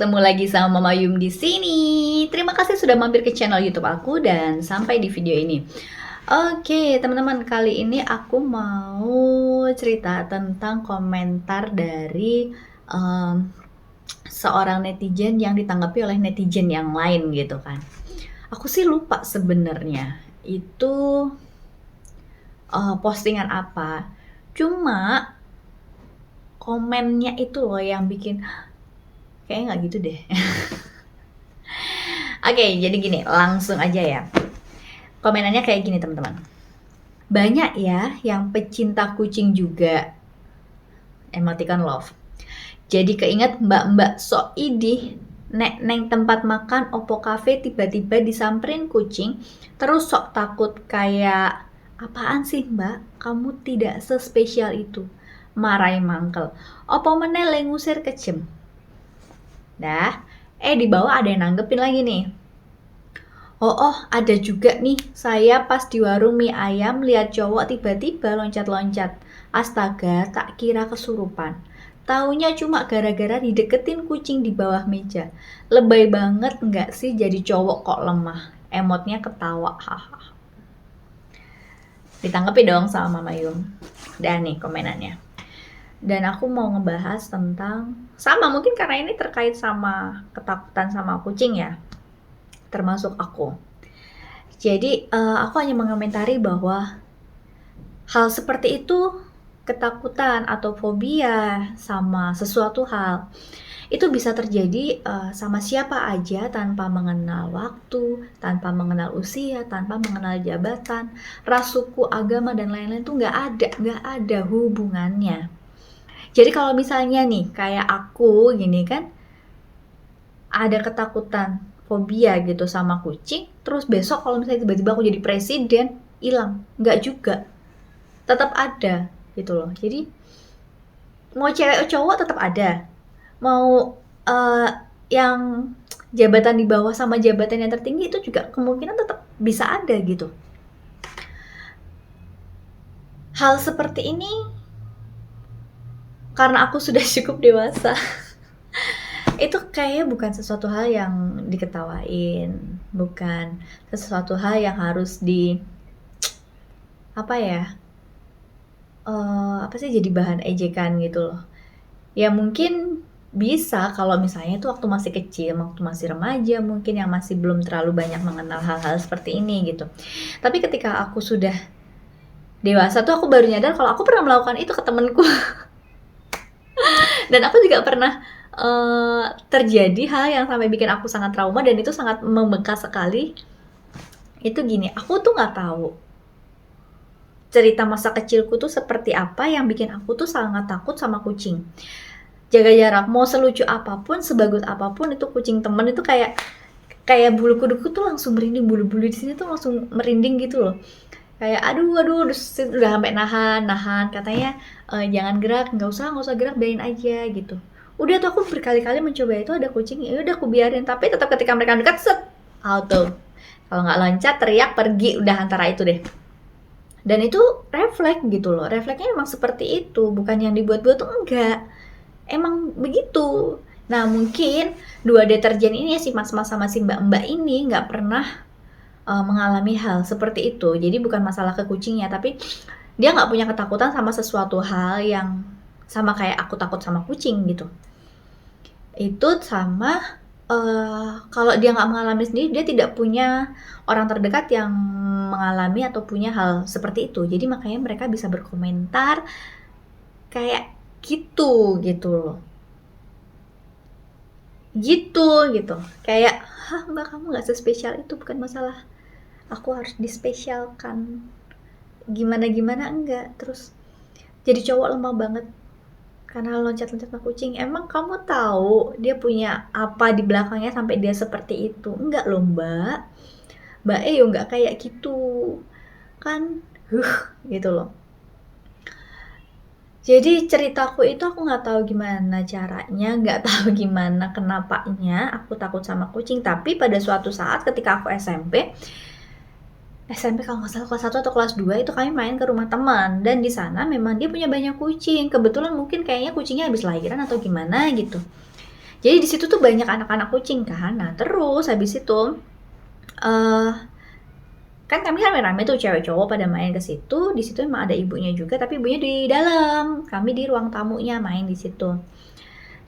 ketemu lagi sama Mama Yum di sini. Terima kasih sudah mampir ke channel YouTube aku dan sampai di video ini. Oke, teman-teman, kali ini aku mau cerita tentang komentar dari seorang netizen yang ditanggapi oleh netizen yang lain gitu kan. Aku sih lupa sebenarnya itu postingan apa. Cuma komennya itu loh yang bikin kayaknya nggak gitu deh. Oke, jadi gini, langsung aja ya. Komenannya kayak gini teman-teman. Banyak ya yang pecinta kucing juga. Emoticon love. Jadi keinget mbak-mbak sok idih nek neng tempat makan Oppo Cafe tiba-tiba disamperin kucing, terus sok takut kayak apaan sih mbak? Kamu tidak sespesial itu. Marai mangkel. Oppo menele ngusir kejem. Dah, di bawah ada yang nanggepin lagi nih. Oh, ada juga nih. Saya pas di warung mie ayam lihat cowok tiba-tiba loncat-loncat. Astaga, tak kira kesurupan. Taunya cuma gara-gara dideketin kucing di bawah meja. Lebay banget nggak sih jadi cowok kok lemah? Emotnya ketawa, haha. Ditanggapi dong sama Mama Yum. Dan nih komenannya. Dan aku mau ngebahas tentang, sama mungkin karena ini terkait sama ketakutan sama kucing ya, termasuk aku. Jadi aku hanya mengomentari bahwa hal seperti itu, ketakutan atau fobia sama sesuatu hal, itu bisa terjadi sama siapa aja tanpa mengenal waktu, tanpa mengenal usia, tanpa mengenal jabatan, ras, suku, agama, dan lain-lain tuh nggak ada hubungannya. Jadi kalau misalnya nih kayak aku gini kan, ada ketakutan, fobia gitu sama kucing, terus besok kalau misalnya tiba-tiba aku jadi presiden, hilang. Nggak juga. Tetap ada gitu loh. Jadi mau cewek cowok tetap ada. Mau yang jabatan di bawah sama jabatan yang tertinggi itu juga kemungkinan tetap bisa ada gitu. Hal seperti ini karena aku sudah cukup dewasa. Itu kayaknya bukan sesuatu hal yang diketawain, bukan sesuatu hal yang harus jadi bahan ejekan gitu loh. Ya mungkin bisa kalau misalnya itu waktu masih kecil, waktu masih remaja, mungkin yang masih belum terlalu banyak mengenal hal-hal seperti ini gitu. Tapi ketika aku sudah dewasa tuh aku baru nyadar kalau aku pernah melakukan itu ke temenku. Dan aku juga pernah terjadi hal yang sampai bikin aku sangat trauma dan itu sangat membekas sekali. Itu gini, aku tuh nggak tahu cerita masa kecilku tuh seperti apa yang bikin aku tuh sangat takut sama kucing. Jaga jarak, mau selucu apapun, sebagus apapun itu kucing temen itu kayak bulu kuduku tuh langsung merinding, bulu-bulu di sini tuh langsung merinding gitu loh. Kayak aduh udah sampai nahan katanya jangan gerak, nggak usah gerak, biarin aja gitu. Udah tuh aku berkali-kali mencoba itu, ada kucing, ya udah aku biarin, tapi tetap ketika mereka dekat auto. Kalau nggak loncat, teriak, pergi, udah antara itu deh. Dan itu refleks gitu loh, refleksnya emang seperti itu, bukan yang dibuat-buat tuh enggak. Emang begitu. Nah mungkin dua deterjen ini ya, si mas-mas sama si mbak-mbak ini nggak pernah mengalami hal seperti itu. Jadi bukan masalah ke kucingnya, tapi dia nggak punya ketakutan sama sesuatu hal yang sama kayak aku takut sama kucing gitu. Itu sama kalau dia nggak mengalami sendiri, dia tidak punya orang terdekat yang mengalami atau punya hal seperti itu. Jadi makanya mereka bisa berkomentar kayak gitu loh. Gitu. Kayak, hah mbak, kamu nggak sespesial itu, bukan masalah aku harus dispesialkan. Gimana enggak. Terus jadi cowok lemah banget karena loncat-loncat sama kucing. Emang kamu tahu dia punya apa di belakangnya sampai dia seperti itu? Enggak loh mbak. Mbak nggak kayak gitu kan, gitu loh. Jadi ceritaku itu aku nggak tahu gimana caranya, nggak tahu gimana kenapanya aku takut sama kucing. Tapi pada suatu saat ketika aku SMP kalau nggak salah kelas 1 atau kelas 2 itu kami main ke rumah teman, dan di sana memang dia punya banyak kucing. Kebetulan mungkin kayaknya kucingnya habis lahiran atau gimana gitu. Jadi di situ tuh banyak anak-anak kucing kan. Nah terus habis itu kan kami rame-rame tuh cewek cowok pada main ke situ. Di situ emang ada ibunya juga, tapi ibunya di dalam. Kami di ruang tamunya main di situ.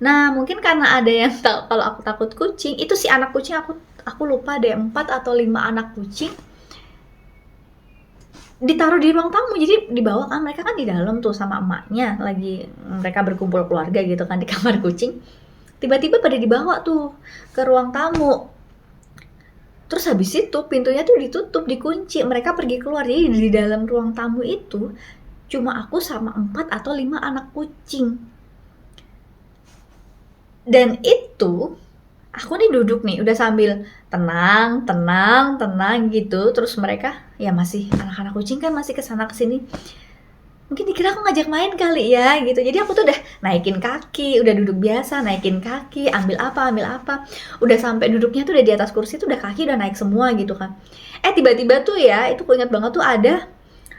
Nah mungkin karena ada yang kalau aku takut kucing, itu si anak kucing aku lupa deh 4 atau 5 anak kucing ditaruh di ruang tamu. Jadi dibawa kan, mereka kan di dalam tuh sama emaknya lagi mereka berkumpul keluarga gitu kan di kamar kucing. Tiba-tiba pada dibawa tuh ke ruang tamu. Terus habis itu pintunya tuh ditutup, dikunci, mereka pergi keluar. Jadi di dalam ruang tamu itu cuma aku sama 4 atau 5 anak kucing. Dan itu aku nih duduk nih udah sambil tenang gitu. Terus mereka ya masih anak-anak kucing kan masih kesana kesini. Mungkin dikira aku ngajak main kali ya gitu. Jadi aku tuh udah naikin kaki, udah duduk biasa, naikin kaki, ambil apa. Udah sampai duduknya tuh udah di atas kursi tuh udah kaki udah naik semua gitu kan. Tiba-tiba tuh ya, itu aku ingat banget tuh ada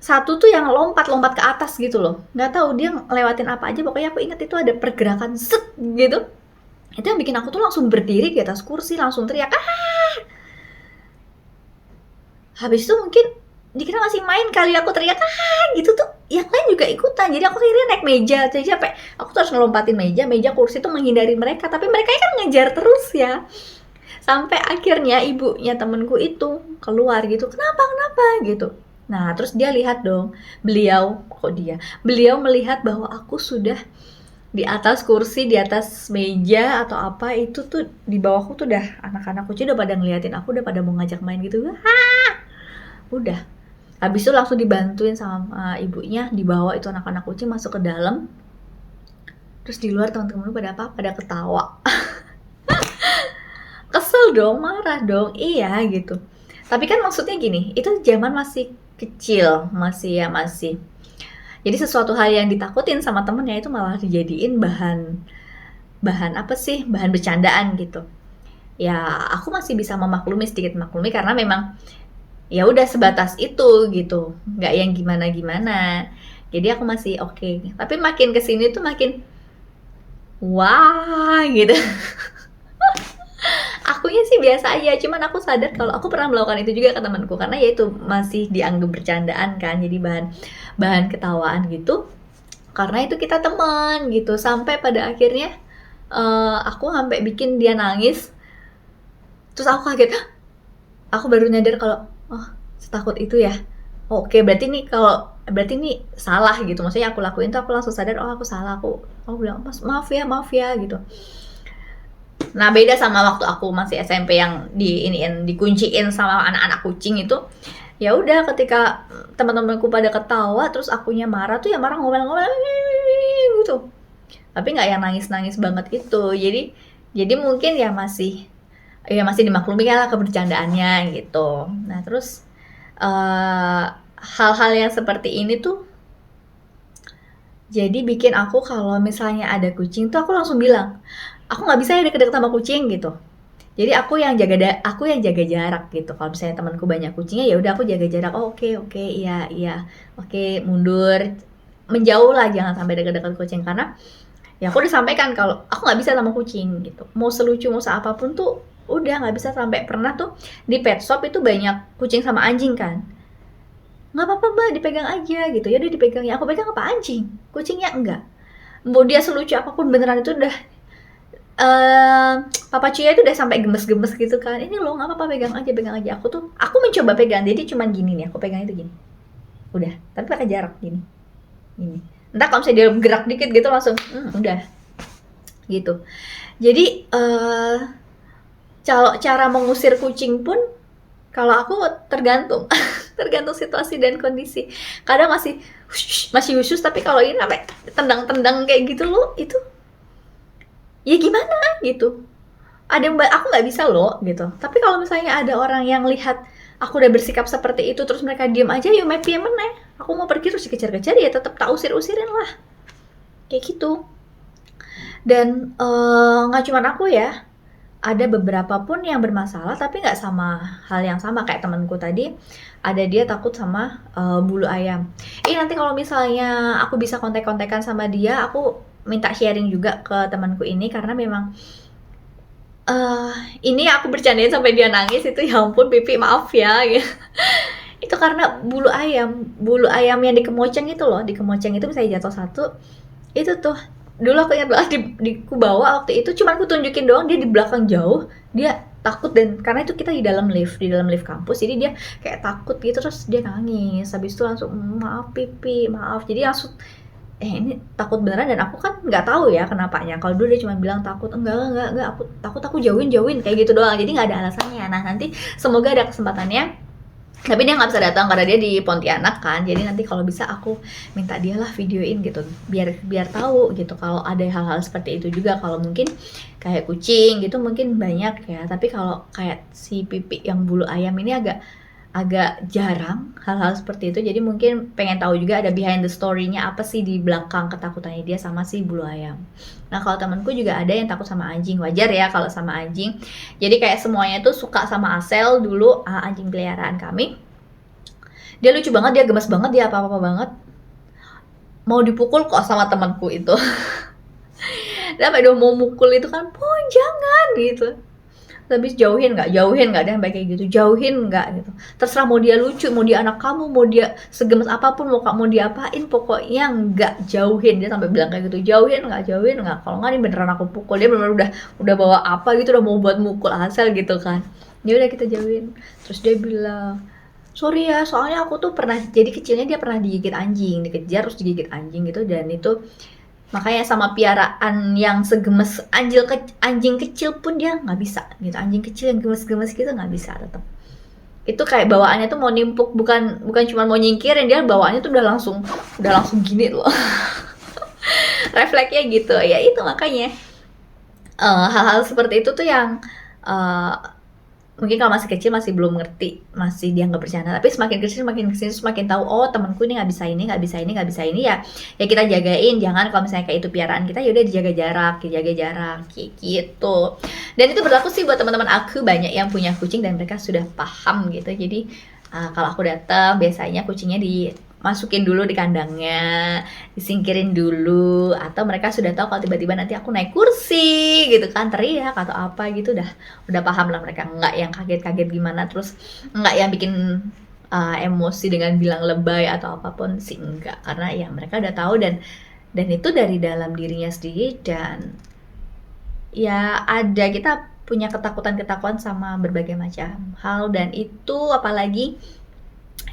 satu tuh yang lompat ke atas gitu loh. Nggak tahu dia ngelewatin apa aja, pokoknya aku ingat itu ada pergerakan set gitu. Itu yang bikin aku tuh langsung berdiri di atas kursi, langsung teriak, ah! Habis itu mungkin dikira masih main kali aku teriak, ah! Gitu tuh. Yang lain juga ikutan. Jadi aku akhirnya naik meja. Jadi sampai aku tuh harus ngelompatin meja kursi tuh menghindari mereka. Tapi mereka kan ngejar terus ya. Sampai akhirnya ibunya temenku itu keluar gitu. Kenapa gitu. Nah terus dia lihat dong. Beliau melihat bahwa aku sudah di atas kursi, di atas meja atau apa itu tuh di bawahku tuh udah anak-anak kucing udah pada ngeliatin aku, udah pada mau ngajak main gitu. Udah. Habis itu langsung dibantuin sama ibunya, dibawa itu anak-anak kucing masuk ke dalam. Terus di luar teman-teman pada apa? Pada ketawa. Kesel dong, marah dong. Iya gitu. Tapi kan maksudnya gini, itu zaman masih kecil, masih. Jadi sesuatu hal yang ditakutin sama temennya itu malah dijadiin bahan apa sih? Bahan bercandaan gitu. Ya aku masih bisa sedikit memaklumi karena memang ya udah sebatas itu gitu, nggak yang gimana-gimana. Jadi aku masih oke. Tapi makin kesini tuh makin wah gitu. Akunya sih biasa aja, cuman aku sadar kalau aku pernah melakukan itu juga ke temanku karena ya itu masih dianggap bercandaan kan, jadi bahan ketawaan gitu. Karena itu kita teman gitu, sampai pada akhirnya aku sampai bikin dia nangis. Terus aku kaget, aku baru nyadar kalau oh setakut itu ya. Oke, berarti ini salah gitu. Maksudnya aku lakuin tuh aku langsung sadar aku salah. Aku bilang maaf ya gitu. Nah beda sama waktu aku masih SMP yang dikunciin sama anak-anak kucing itu. Ya udah ketika teman-temanku pada ketawa terus akunya marah tuh ya marah ngomel-ngomel gitu. Tapi nggak yang nangis-nangis banget gitu. Jadi mungkin ya masih dimaklumi lah kebercandaannya gitu. Nah terus hal-hal yang seperti ini tuh jadi bikin aku kalau misalnya ada kucing tuh aku langsung bilang, aku nggak bisa ya deket-deket sama kucing gitu. Jadi aku yang jaga jarak gitu. Kalau misalnya temanku banyak kucingnya ya udah aku jaga jarak. Oh, oke, iya. Oke, mundur, menjauh lah, jangan sampai deket-deket kucing karena ya aku udah sampaikan kalau aku nggak bisa sama kucing gitu. Mau selucu mau seapapun tuh udah nggak bisa. Sampai pernah tuh di pet shop itu banyak kucing sama anjing kan. Nggak apa-apa mbak, dipegang aja gitu. Ya udah dipegang, ya aku pegang apa anjing, kucingnya enggak. Mau dia selucu apapun beneran itu udah Papa Cia itu udah sampai gemes-gemes gitu kan. Ini loh nggak apa-apa, pegang aja. Aku mencoba pegang, jadi cuman gini nih, aku pegang itu gini. Udah, tapi pakai jarak gini. Entah kalau misalnya dia gerak dikit gitu langsung, udah. Gitu. Jadi kalau cara mengusir kucing pun kalau aku tergantung situasi dan kondisi. Kadang masih khusus, tapi kalau ini sampai tendang-tendang kayak gitu loh, itu ya gimana gitu. Aku nggak bisa loh gitu. Tapi kalau misalnya ada orang yang lihat aku udah bersikap seperti itu terus mereka diem aja, yuk main meneh. Aku mau pergi terus dikejar-kejar ya tetap tak usir-usirin lah. Kayak gitu. Dan nggak cuma aku ya, ada beberapa pun yang bermasalah tapi nggak sama hal yang sama kayak temanku tadi. Ada dia takut sama bulu ayam. Nanti kalau misalnya aku bisa kontak-kontakan sama dia, aku minta sharing juga ke temanku ini karena memang eh ini aku bercandain sampai dia nangis itu, ya ampun Pipi maaf ya gitu. Itu karena bulu ayam yang dikemoceng itu loh, dikemoceng itu misalnya jatuh satu, itu tuh dulu aku ingat banget di ku bawa waktu itu, cuman aku tunjukin doang, dia di belakang jauh, dia takut, dan karena itu kita di dalam lift kampus, jadi dia kayak takut gitu, terus dia nangis, habis itu langsung maaf Pipi maaf, jadi langsung ini takut beneran, dan aku kan nggak tahu ya kenapanya. Kalau dulu dia cuma bilang takut, enggak, aku takut, aku jauhin kayak gitu doang, jadi nggak ada alasannya. Nah nanti semoga ada kesempatannya, tapi dia nggak bisa datang karena dia di Pontianak kan, jadi nanti kalau bisa aku minta dia lah videoin gitu, biar tahu gitu kalau ada hal-hal seperti itu juga. Kalau mungkin kayak kucing gitu mungkin banyak ya, tapi kalau kayak si Pipi yang bulu ayam ini agak agak jarang hal-hal seperti itu, jadi mungkin pengen tahu juga ada behind the story-nya apa sih di belakang ketakutannya dia sama si bulu ayam. Nah kalau temanku juga ada yang takut sama anjing, wajar ya kalau sama anjing. Jadi kayak semuanya tuh suka sama Asel dulu, anjing peliharaan kami. Dia lucu banget, dia gemes banget, dia apa-apa banget. Mau dipukul kok sama temanku itu. Dia sampai udah mau mukul itu kan, "Pon jangan," gitu. Habis jauhin nggak, dia sampai kayak gitu, jauhin nggak gitu. Terserah mau dia lucu, mau dia anak kamu, mau dia segemes apapun, mau dia apain, pokoknya nggak, jauhin. Dia sampai bilang kayak gitu, jauhin nggak, kalau nggak nih beneran aku pukul. Dia bener-bener udah bawa apa gitu, udah mau buat mukul Asel gitu kan. Ya udah kita jauhin. Terus dia bilang, "Sorry ya, soalnya aku tuh pernah, jadi kecilnya dia pernah digigit anjing, dikejar terus digigit anjing gitu, dan itu makanya sama piaraan yang segemes anjing kecil pun dia nggak bisa gitu, anjing kecil yang gemes-gemes gitu nggak bisa tetap. Itu kayak bawaannya tuh mau nimpuk, bukan cuma mau nyingkirin, dia bawaannya tuh udah langsung gini loh." Refleksnya gitu ya, itu makanya hal-hal seperti itu tuh yang eh, mungkin kalau masih kecil masih belum ngerti, masih dia nggak bercanda, tapi semakin kecil semakin tahu, oh temanku ini nggak bisa ini, ya ya kita jagain, jangan kalau misalnya kayak itu piaraan kita, ya udah dijaga jarak, kayak gitu. Dan itu berlaku sih buat teman-teman aku, banyak yang punya kucing dan mereka sudah paham gitu. Jadi kalau aku datang biasanya kucingnya dimasukin dulu di kandangnya, disingkirin dulu, atau mereka sudah tahu kalau tiba-tiba nanti aku naik kursi gitu kan, teriak atau apa gitu, udah paham lah mereka, nggak yang kaget-kaget gimana, terus nggak yang bikin emosi dengan bilang lebay atau apapun sih, enggak, karena ya mereka udah tahu, dan itu dari dalam dirinya sendiri. Dan ya ada, kita punya ketakutan sama berbagai macam hal, dan itu apalagi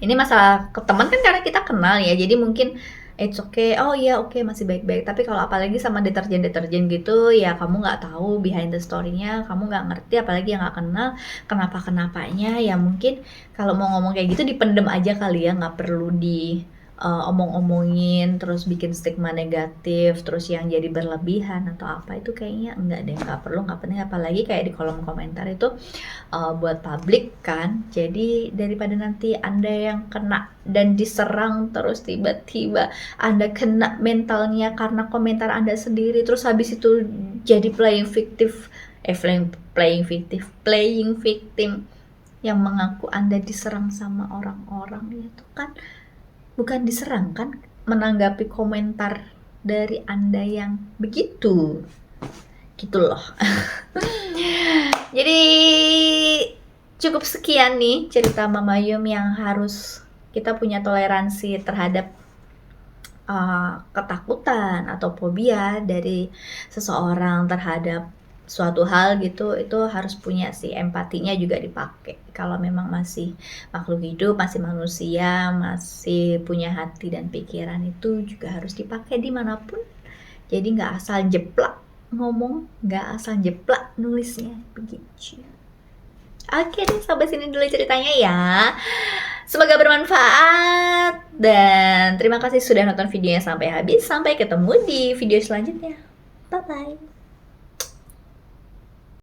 ini masalah ke teman kan, karena kita kenal ya, jadi mungkin it's okay, oh iya oke, masih baik-baik. Tapi kalau apalagi sama deterjen gitu ya, kamu nggak tahu behind the story-nya, kamu nggak ngerti, apalagi yang nggak kenal kenapa-kenapanya ya. Mungkin kalau mau ngomong kayak gitu dipendem aja kali ya, nggak perlu di omong-omongin terus bikin stigma negatif, terus yang jadi berlebihan atau apa, itu kayaknya enggak deh, nggak perlu, nggak penting. Apalagi kayak di kolom komentar itu buat publik kan, jadi daripada nanti Anda yang kena dan diserang, terus tiba-tiba Anda kena mentalnya karena komentar Anda sendiri, terus habis itu jadi playing victim yang mengaku Anda diserang sama orang-orang, itu kan bukan diserang kan, menanggapi komentar dari Anda yang begitu gitu loh. Jadi cukup sekian nih cerita Mama Yum, yang harus kita punya toleransi terhadap ketakutan atau fobia dari seseorang terhadap suatu hal gitu. Itu harus punya sih empatinya juga dipakai. Kalau memang masih makhluk hidup, masih manusia, masih punya hati dan pikiran, itu juga harus dipakai dimanapun. Jadi nggak asal jeplak ngomong, nggak asal jeplak nulisnya begitu. Oke deh, sampai sini dulu ceritanya ya. Semoga bermanfaat, dan terima kasih sudah nonton videonya sampai habis. Sampai ketemu di video selanjutnya. Bye bye.